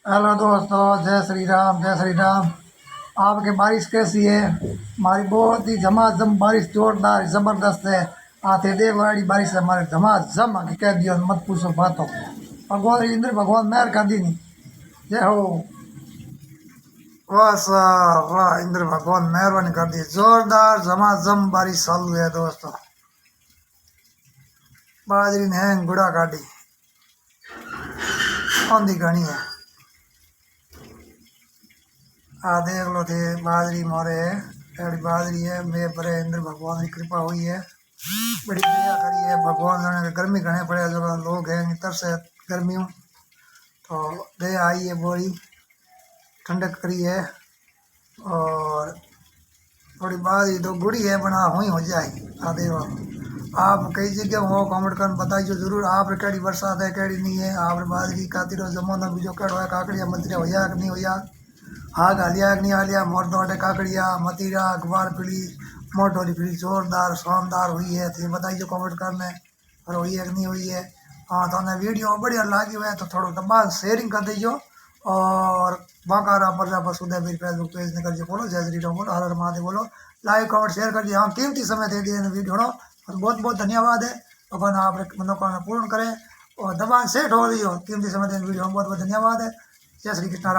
Hello दोस्तों, जय श्री राम, जय श्री राम। आपके बारिश कैसी है? हमारी बहुत ही झमाझम बारिश, जोरदार ज़बरदस्त है। आते देख वाली बारिश है हमारे झमाझम आके कह दियो, मत पूछो बातों। भगवान इंद्र भगवान मेहर कर दी नहीं। जय हो। वाह साहब वाह, इंद्र भगवान मेहरबानी कर दी। जोरदार झमाझम बारिश चालू है दोस्तों। बाजरी ने गुड़ा काटी आंधी घनी है। आ देख लो थे बाजरी मोरे है, एड़ी बाजरी है। मेरे पर इंद्र भगवान की कृपा हुई है, बड़ी दया करी है भगवान ने। गर्मी घने पड़े जो लोग हैं इतर से गर्मी में, तो दया आई है बोरी, ठंडक करी है। और थोड़ी बाजरी तो गुड़ी है, बना हुई हो जाए। आ देखो, आप कई जगह हो कमेंट कर बताइए जरूर, आप कड़ी बरसात है कड़ी नहीं है। आप बाजरी खातिर जमाना भी जो कड़ो है, काकड़िया मतीरा होया कि नहीं होया, हाँ गालिया कि नहीं हालिया, मोर दौड़े काकड़िया मतीरा अखबार पीड़ी मोटोरी पीड़ी जोरदार शानदार हुई है, तो ये बताइए कमेंट करने और हुई है कि नहीं हुई है। हाँ तो हमें वीडियो बढ़िया लगी हुआ है तो थोड़ा दबा शेयरिंग कर दीजिए। और बाकारा पर पर सुधे मेरी फेसबुक पेज ने कर बोलो, जय श्री राम बोलो, हर हर महादेव बोलो, लाइक कमेंट शेयर कर दिए। हाँ कीमती समय दे दिए वीडियो और बहुत बहुत धन्यवाद है। भगवान आप मनोकामना पूर्ण करें और दबा सेट हो रही हो। कीमती समय देने वीडियो बहुत बहुत धन्यवाद है। जय श्री कृष्ण।